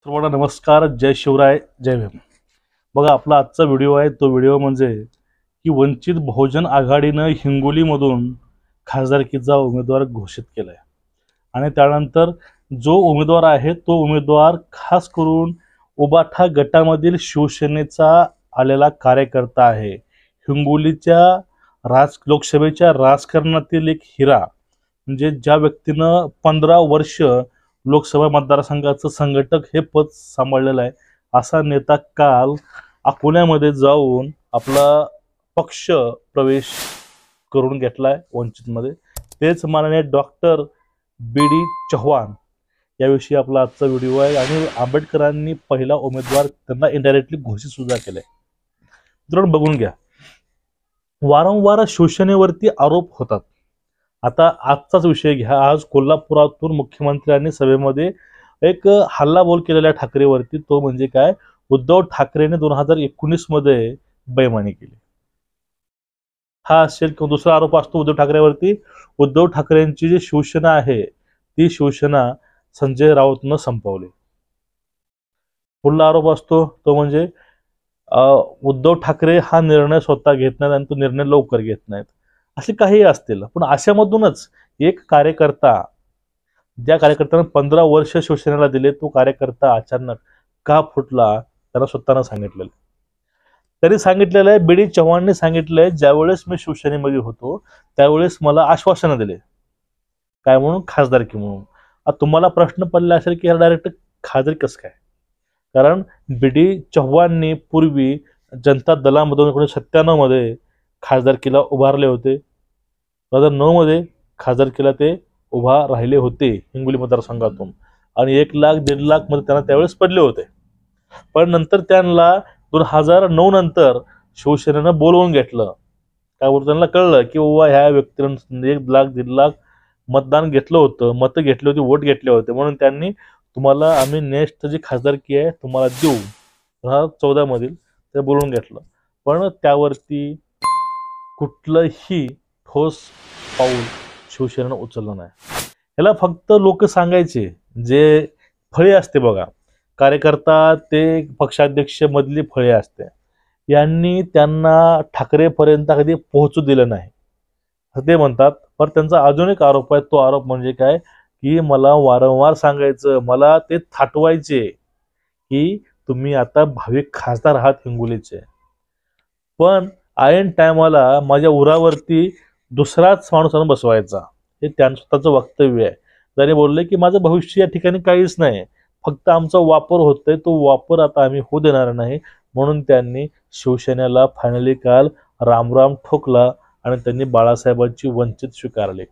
सर्वांना नमस्कार. जय शिवराय, जय भीम. बघा, आपला आजचा व्हिडिओ आहे. तो व्हिडिओ म्हणजे की वंचित बहुजन आघाडीनं हिंगोलीमधून खासदारकीचा उमेदवार घोषित केलाय आणि त्यानंतर जो उमेदवार आहे तो उमेदवार खास करून उबाठा गटामधील शिवसेनेचा आलेला कार्यकर्ता आहे. हिंगोलीच्या लोकसभेच्या राजकारणातील एक हिरा, म्हणजे ज्या व्यक्तीनं 15 वर्ष लोकसभा मतदारसंघाचं संघटक हे पद सांभाळलेलं आहे, असा नेता काल अकोल्यामध्ये जाऊन आपला पक्ष प्रवेश करून घेतलाय वंचितमध्ये. तेच माननीय डॉक्टर बी.डी. चव्हाण याविषयी आपला आजचा व्हिडिओ आहे. आणि आंबेडकरांनी पहिला उमेदवार त्यांना इनडायरेक्टली घोषित सुद्धा केलाय. मित्रांनो, बघून घ्या. वारंवार शिवसेनेवरती आरोप होतात. आता आजचाच विषय घ्या. आज कोल्हापुरातून मुख्यमंत्र्यांनी सभेमध्ये एक हल्लाबोल केलेल्या ठाकरेवरती. तो म्हणजे काय? उद्धव ठाकरेने 2019 मध्ये बेईमानी केली, हा असेल. किंवा दुसरा आरोप असतो उद्धव ठाकरेवरती, उद्धव ठाकरेंची जी शिवसेना आहे ती शिवसेना संजय राऊतनं संपवली. पुढला आरोप असतो तो म्हणजे उद्धव ठाकरे हा निर्णय स्वतः घेत नाहीत आणि तो निर्णय लवकर घेत नाहीत. असे काही असतील, पण अशामधूनच एक कार्यकर्ता, ज्या कार्यकर्त्यानं 15 वर्ष शिवसेनेला दिले, तो कार्यकर्ता अचानक का फुटला त्यांना स्वतःनं सांगितलेलं. त्यांनी सांगितलेलं आहे, बी.डी. चव्हाणने सांगितलंय, ज्यावेळेस मी शिवसेनेमध्ये होतो त्यावेळेस मला आश्वासनं दिले, काय म्हणून? खासदारकी म्हणून. आता तुम्हाला प्रश्न पडला असेल की डायरेक्ट खासदार कसं काय? कारण बी.डी. चव्हाणनी पूर्वी जनता दलामधून 1997 मध्ये खासदारकीला उभारले होते. 2009 मध्ये खासदारकीला ते उभा राहिले होते हिंगोली मतदारसंघातून, आणि 1 लाख 1.5 लाख मध्ये त्यांना त्यावेळेस पडले होते. पण नंतर त्यांना 2009 नंतर शिवसेनेनं बोलवून घेतलं. त्यावर त्यांना कळलं की बाबा ह्या व्यक्तीनं 1 लाख 1.5 लाख मतदान घेतलं होतं, मतं घेतली होती, वोट घेतले होते, म्हणून त्यांनी तुम्हाला आम्ही नेक्स्ट जी खासदारकी आहे तुम्हाला देऊ 2014 मधील ते बोलवून घेतलं. पण त्यावरती कुठलंही ठोस पाऊल शिवसेनेनं उचललं नाही. याला फक्त लोक सांगायचे, जे फळे असते बघा, कार्यकर्ता ते पक्षाध्यक्ष मधली फळे असते, यांनी त्यांना ठाकरेपर्यंत कधी पोहोचू दिलं नाही असं ते म्हणतात. पण त्यांचा अजून एक आरोप आहे. तो आरोप म्हणजे काय? की मला वारंवार सांगायचं, मला ते थाटवायचे की तुम्ही आता भावी खासदार आहात हिंगोलीचे, पण ऐन टायमाला माझ्या उरावरती दुसराच माणूस आणून बसवायचा. हे त्यांचं स्वतःचं वक्तव्य आहे. त्याने बोलले की माझं भविष्य या ठिकाणी काहीच नाही, फक्त आमचा वापर होतोय, तो वापर आता आम्ही होऊ देणार नाही. म्हणून त्यांनी शिवसेनेला फायनली काल रामराम ठोकला आणि त्यांनी बाळासाहेबांची वंचित स्वीकारली.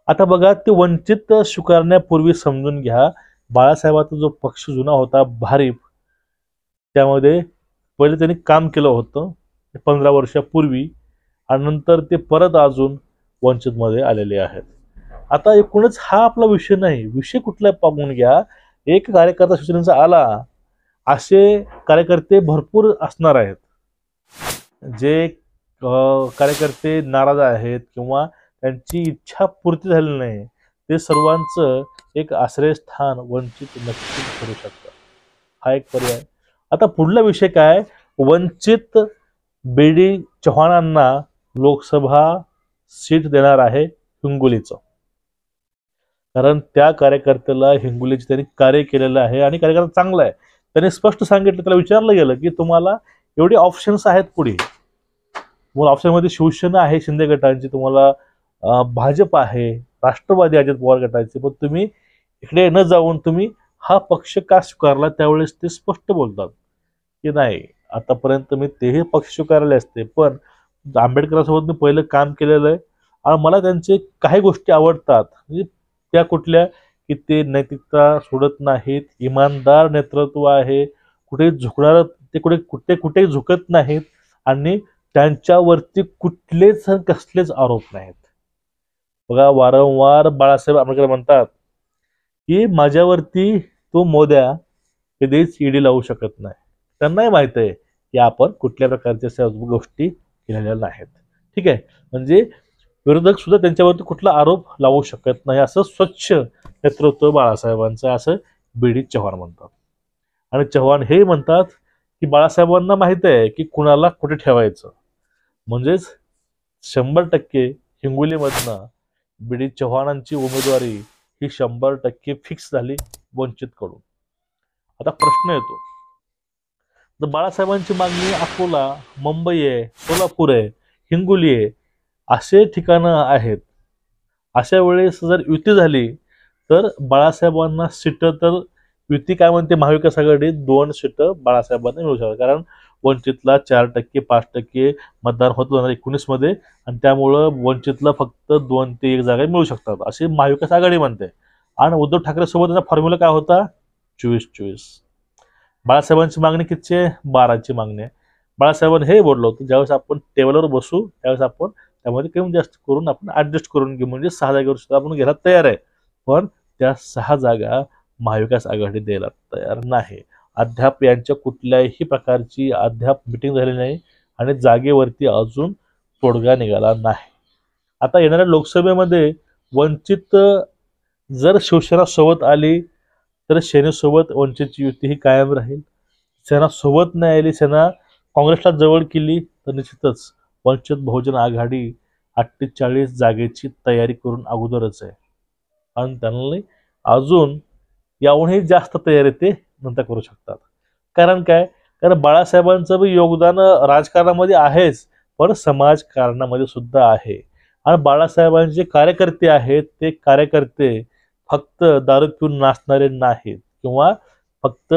आता बघा, ते वंचित स्वीकारण्यापूर्वी समजून घ्या, बाळासाहेबांचा जो पक्ष जुना होता भारिप, त्यामध्ये पहिले त्यांनी काम केलं होतं 15 वर्षापूर्वी, आणि नंतर ते परत अजून वंचितमध्ये आलेले आहेत. आता एकूणच हा आपला विषय नाही. विषय कुठला पाहून घ्या. एक कार्यकर्ता शिवसेनेचा आला, असे कार्यकर्ते भरपूर असणार आहेत. जे कार्यकर्ते नाराज आहेत किंवा त्यांची इच्छा पूर्ती झाली नाही, ते सर्वांचं एक आश्रयस्थान वंचित नक्कीच ठरू शकतं. हा एक पर्याय. आता पुढला विषय काय? वंचित बी.डी. चव्हाणांना लोकसभा सीट देणार आहे हिंगोलीचं, कारण त्या कार्यकर्त्याला हिंगोलीचे त्यांनी कार्य केलेलं आहे आणि कार्यकर्ता चांगला आहे. त्यांनी स्पष्ट सांगितलं, त्याला विचारलं गेलं की तुम्हाला एवढे ऑप्शन्स आहेत पुढे, तुम्हाला ऑप्शनमध्ये शिवसेना आहे शिंदे गटांची, तुम्हाला भाजप आहे, राष्ट्रवादी अजित पवार गटाचे, पण तुम्ही इकडे न जाऊन तुम्ही हा पक्ष का स्वीकारला? त्यावेळेस ते स्पष्ट बोलतात की नाही, आतापर्यंत मी तेही पक्ष स्वीकारले असते, पण आंबेडकरांसोबत मी पहिलं काम केलेलं आहे आणि मला त्यांचे काही गोष्टी आवडतात. म्हणजे त्या कुठल्या? की ते नैतिकता सोडत नाहीत, इमानदार नेतृत्व आहे, कुठे झुकणार, ते कुठे झुकत नाहीत, आणि त्यांच्यावरती कुठलेच कसलेच आरोप नाहीत. बघा, वारंवार बाळासाहेब आंबेडकर म्हणतात की माझ्यावरती तो मोद्या कधीच ईडी लावू शकत नाही. त्यांनाही माहित आहे की आपण कुठल्या प्रकारच्या गोष्टी केलेल्या नाहीत. ठीक आहे, म्हणजे विरोधक सुद्धा त्यांच्यावरती कुठला आरोप लावू शकत नाही, असं स्वच्छ नेतृत्व बाळासाहेबांचं, असं बी.डी. चव्हाण म्हणतात. आणि चव्हाण हे म्हणतात की बाळासाहेबांना माहित आहे की कुणाला कुठे ठेवायचं. म्हणजेच 100% हिंगोलीमधनं बी.डी. चव्हाणांची उमेदवारी ही 100% फिक्स झाली वंचित कडून. आता प्रश्न येतो, तर बाळासाहेबांची मागणी अकोला, मुंबई आहे, सोलापूर आहे, हिंगोली आहे, असे ठिकाणं आहेत. अशा वेळेस जर युती झाली तर बाळासाहेबांना सीट, तर युती काय म्हणते, महाविकास आघाडी 2 सीट बाळासाहेबांना मिळू शकतात. कारण वंचितला 4% 5% मतदान होत 2019 मध्ये, आणि त्यामुळं वंचितला फक्त 2 ते 1 जागा मिळू शकतात अशी महाविकास आघाडी म्हणते. आणि उद्धव ठाकरे सोबत त्याचा फॉर्म्युला काय होता, 24-24. बाळासाहेबांची मागणी कितीची आहे, 12ची मागणी आहे. बाळासाहेबांनी हे बोललो होतं, ज्यावेळेस आपण टेबलवर बसू त्यावेळेस आपण त्यामध्ये कमी जास्त करून आपण ऍडजस्ट करून घेऊ, म्हणजे 6 जागेवर सुद्धा आपण घ्यायला तयार आहे. पण त्या 6 जागा महाविकास आघाडी द्यायला तयार नाही. अद्याप यांच्या कुठल्याही प्रकारची अद्याप मिटिंग झाली नाही आणि जागेवरती अजून तोडगा निघाला नाही. आता येणाऱ्या लोकसभेमध्ये वंचित जर शिवसेना सोबत आली तर सेनेसोबत वंचितची युती ही कायम राहील. सेना सोबत नाही आली, सेना काँग्रेसला जवळ केली, तर निश्चितच वंचित बहुजन आघाडी 48 जागेची तयारी करून अगोदरच आहे. आणि त्यांना अजून याहूनही जास्त तयारी ते नंतर करू शकतात. कारण काय, कारण बाळासाहेबांचं बी योगदान राजकारणामध्ये आहेच, पण समाजकारणामध्ये सुद्धा आहे. आणि बाळासाहेबांचे जे कार्यकर्ते आहेत ते कार्यकर्ते फक्त दारू पिऊन नाचणारे नाहीत, किंवा फक्त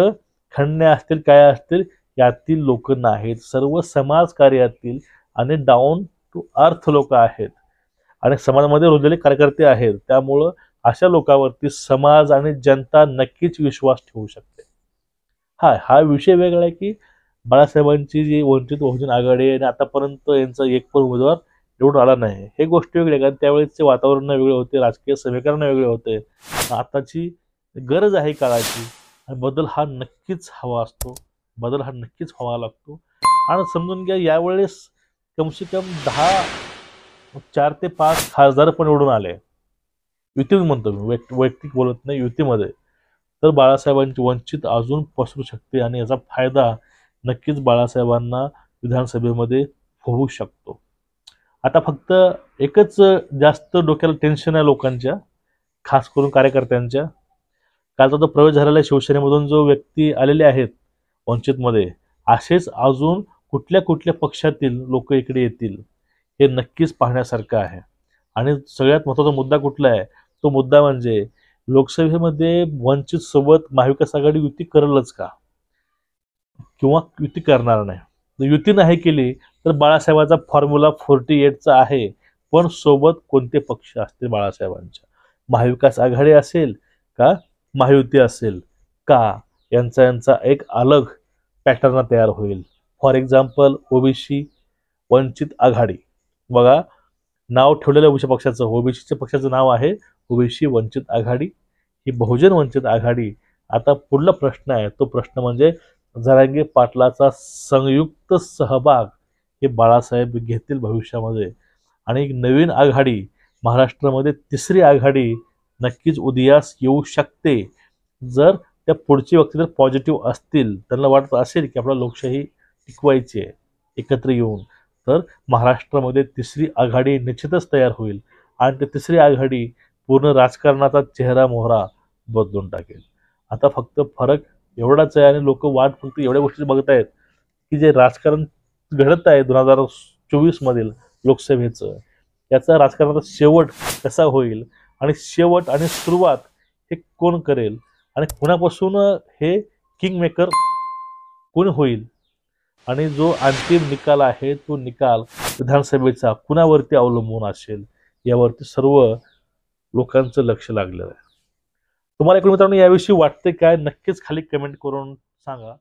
खंडणे असतील काय असतील यातील लोक नाहीत. सर्व समाजकार्यातील आणि डाऊन टू अर्थ लोक आहेत आणि समाजामध्ये रुजलेले कार्यकर्ते आहेत. त्यामुळं अशा लोकांवरती समाज आणि जनता नक्कीच विश्वास ठेवू शकते. हा विषय वेगळा आहे की बाळासाहेबांची जी वंचित बहुजन आघाडी आहे आणि आतापर्यंत यांचा एक पण उमेदवार निवडून आला नाही, हे गोष्ट वेगळी आहे. कारण त्यावेळेसचे वातावरण वेगळे होते, राजकीय समीकरण वेगळे होते. आताची गरज आहे काळाची, आणि बदल हा नक्कीच हवा असतो, बदल हा नक्कीच व्हावा लागतो. आणि समजून घ्या, यावेळेस कमसे कम 4 ते 5 खासदार पण निवडून आले युतीत, म्हणतो मी, वैयक्तिक बोलत नाही, युतीमध्ये. तर बाळासाहेबांची वंचित अजून पसरू शकते आणि याचा फायदा नक्कीच बाळासाहेबांना विधानसभेमध्ये होऊ शकतो. आता फक्त एकच जास्त डोक्याला टेन्शन आहे लोकांच्या, खास करून कार्यकर्त्यांच्या. कालचा जो प्रवेश झालेला शिवसेनेमधून जो व्यक्ती आलेले आहेत वंचितमध्ये, असेच अजून कुठल्या कुठल्या पक्षातील लोक इकडे येतील हे नक्कीच पाहण्यासारखं आहे. आणि सगळ्यात महत्त्वाचा मुद्दा कुठला आहे, तो मुद्दा म्हणजे लोकसभेमध्ये वंचित सोबत महाविकास आघाडी युती करेलच का, किंवा युती करणार नाही. जर युती नाही केली तर बाळासाहेबांचा फॉर्म्युला 48चा आहे, पण सोबत कोणते पक्ष असतील बाळासाहेबांच्या, महाविकास आघाडी असेल का महायुती असेल का, यांचा एक अलग पॅटर्न तयार होईल. For example OBC Vanchit Aghadi, बघा नाव ठेवलेलं ओबीसी पक्षाचं, ओबीसीच्या पक्षाचं नाव आहे ओबीसी वंचित आघाडी, ही बहुजन वंचित आघाडी. आता पुढला प्रश्न आहे, तो प्रश्न म्हणजे जरांगे पाटलाचा संयुक्त सहभाग हे बाळासाहेब घेतील भविष्यामध्ये, आणि एक नवीन आघाडी महाराष्ट्रामध्ये, तिसरी आघाडी नक्कीच उदयास येऊ शकते. जर त्या पुढचे व्यक्ती जर पॉझिटिव्ह असतील, त्यांना वाटत असेल की आपल्याला लोकशाही टिकवायची आहे एकत्र येऊन, तर महाराष्ट्रामध्ये तिसरी आघाडी निश्चितच तयार होईल. आणि ती तिसरी आघाडी पूर्ण राजकारणाचा चेहरा मोहरा बदलून टाकेल. आता फक्त फरक एवढाच आहे, आणि लोक वाट फक्त एवढ्या गोष्टी बघत आहेत की जे राजकारण घडत आहे 2024 मधील लोकसभेचं, याचा राजकारणाचा शेवट कसा होईल, आणि शेवट आणि सुरुवात हे कोण करेल, आणि कुणापासून हे किंग मेकर कोण होईल, आणि जो अंतिम निकाल आहे तो निकाल विधानसभेचा कुणावरती अवलंबून असेल, यावरती सर्व लोकांचं लक्ष लागलेलं आहे. तुम्हाला एकूण मित्रांनो याविषयी वाटते काय, नक्कीच खाली कमेंट करून सांगा.